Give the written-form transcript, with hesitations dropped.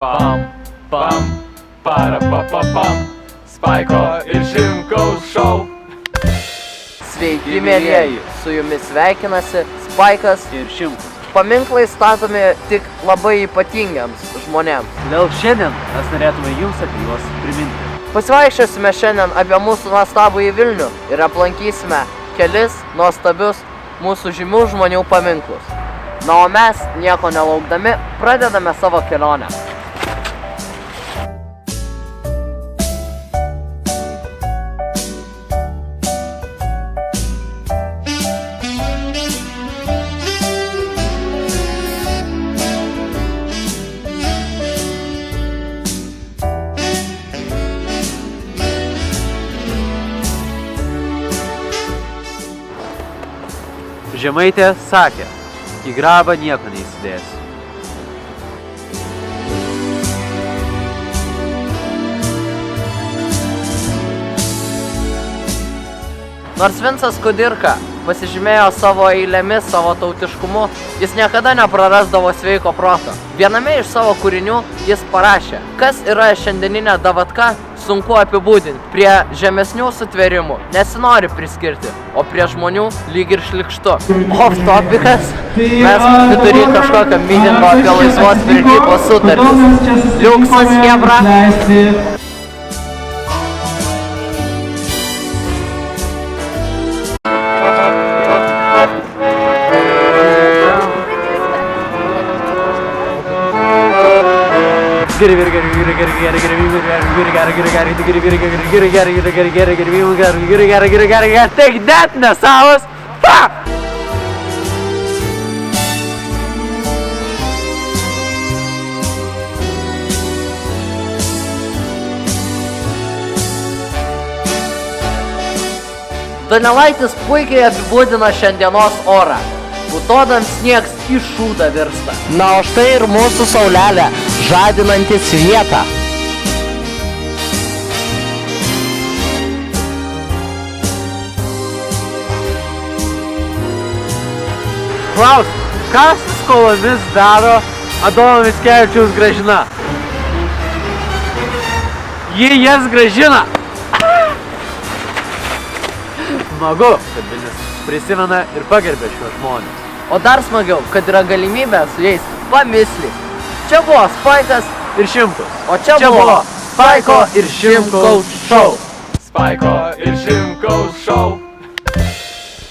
Pam, pam, para pa pa pam, Spaiko ir Šimkaus šou. Sveiki, mielieji, su jumis sveikinasi Spaikas ir Šimkus. Paminklai statomi tik labai ypatingiams žmonėms. Todėl šiandien mes norėtume jums apie juos priminti. Pasivaikščiosime šiandien apie mūsų nuostabųjį Vilnių ir aplankysime kelis nuostabius mūsų žymių žmonių paminklus. Na, o mes, nieko nelaukdami, pradedame savo kelionę. Žemaitė sakė, į grabą nieko neįsidėsi. Nors Vincas Kudirka pasižymėjo savo eilėmis, savo tautiškumu, jis niekada neprarasdavo sveiko proto. Viename iš savo kūrinių jis parašė, kas yra šiandieninė davatka, sunku apibūdinti. Prie žemesnių sutvėrimų nesinori priskirti, o prie žmonių lyg ir šlikštu. Off topikas, mes vidury kažkokio mitingo apie laisvos prekybos sutartis. Liuksas, chebra. Take that, nesavas! Donelaitis puikiai apibūdina šiandienos orą. Putodam sniegs į šūdą virsta. Na, o štai ir mūsų saulelė, žadinantis vietą. Klaus, kas skolomis daro Adomo Mickevičiaus Gražina? Ji jas grąžina! Smagu, kad Vilnius prisimena ir pagerbė šiuos žmonės. O dar smagiau, kad yra galimybė su jais pamislyt. Čia buvo Spaikas ir Šimkus. O čia buvo Spaiko ir Šimkaus šou. Spaiko ir Šimkaus šou.